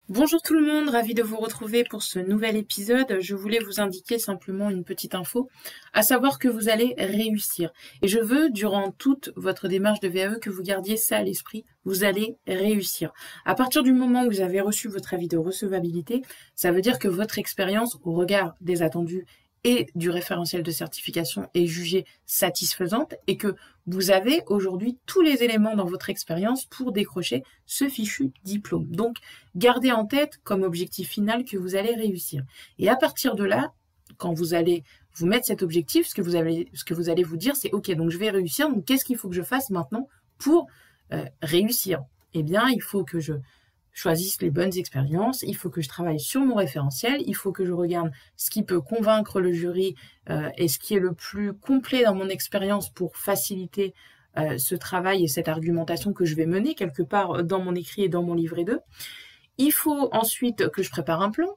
Bonjour tout le monde, ravi de vous retrouver pour ce nouvel épisode. Je voulais vous indiquer simplement une petite info, à savoir que vous allez réussir. Et je veux, durant toute votre démarche de VAE, que vous gardiez ça à l'esprit, vous allez réussir. À partir du moment où vous avez reçu votre avis de recevabilité, ça veut dire que votre expérience, au regard des attendus et du référentiel de certification, est jugée satisfaisante et que vous avez aujourd'hui tous les éléments dans votre expérience pour décrocher ce fichu diplôme. Donc, gardez en tête comme objectif final que vous allez réussir. Et à partir de là, quand vous allez vous mettre cet objectif, ce que vous allez vous dire, c'est ok, donc je vais réussir, donc qu'est-ce qu'il faut que je fasse maintenant pour réussir? Eh bien, il faut que je choisisse les bonnes expériences, il faut que je travaille sur mon référentiel, il faut que je regarde ce qui peut convaincre le jury et ce qui est le plus complet dans mon expérience pour faciliter ce travail et cette argumentation que je vais mener quelque part dans mon écrit et dans mon livret 2. Il faut ensuite que je prépare un plan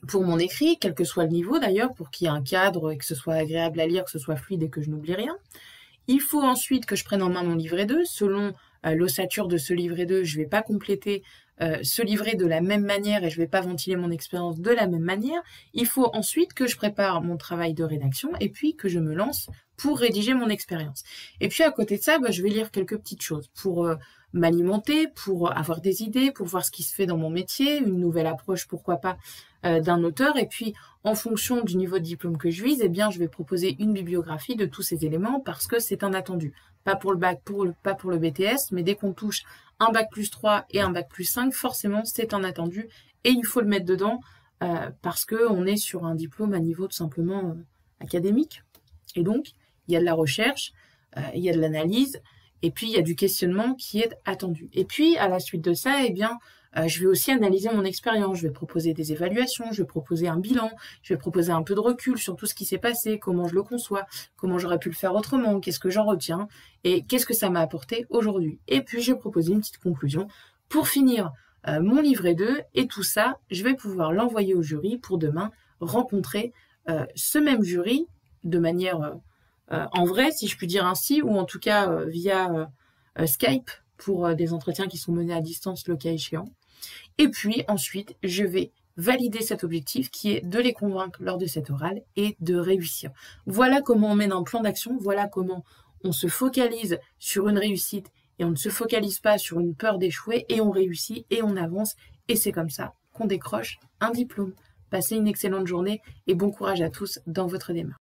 pour mon écrit, quel que soit le niveau d'ailleurs, pour qu'il y ait un cadre et que ce soit agréable à lire, que ce soit fluide et que je n'oublie rien. Il faut ensuite que je prenne en main mon livret 2. Selon l'ossature de ce livret 2, je ne vais pas compléter ce livret de la même manière et je ne vais pas ventiler mon expérience de la même manière. Il faut ensuite que je prépare mon travail de rédaction et puis que je me lance pour rédiger mon expérience. Et puis à côté de ça, je vais lire quelques petites choses pour m'alimenter, pour avoir des idées, pour voir ce qui se fait dans mon métier, une nouvelle approche, pourquoi pas, d'un auteur. Et puis, en fonction du niveau de diplôme que je vise, eh bien, je vais proposer une bibliographie de tous ces éléments parce que c'est un attendu. Pas pour le bac, pas pour le BTS, mais dès qu'on touche un bac plus 3 et un bac plus 5, forcément, c'est un attendu et il faut le mettre dedans parce qu'on est sur un diplôme à niveau tout simplement académique. Et donc, il y a de la recherche, il y a de l'analyse, et puis il y a du questionnement qui est attendu. Et puis, à la suite de ça, eh bien, je vais aussi analyser mon expérience, je vais proposer des évaluations, je vais proposer un bilan, je vais proposer un peu de recul sur tout ce qui s'est passé, comment je le conçois, comment j'aurais pu le faire autrement, qu'est-ce que j'en retiens, et qu'est-ce que ça m'a apporté aujourd'hui. Et puis, je vais proposer une petite conclusion pour finir mon livret 2, et tout ça, je vais pouvoir l'envoyer au jury pour demain rencontrer ce même jury de manière en vrai, si je puis dire ainsi, ou en tout cas via Skype pour des entretiens qui sont menés à distance le cas échéant. Et puis ensuite, je vais valider cet objectif qui est de les convaincre lors de cet oral et de réussir. Voilà comment on mène un plan d'action, voilà comment on se focalise sur une réussite et on ne se focalise pas sur une peur d'échouer et on réussit et on avance et c'est comme ça qu'on décroche un diplôme. Passez une excellente journée et bon courage à tous dans votre démarche.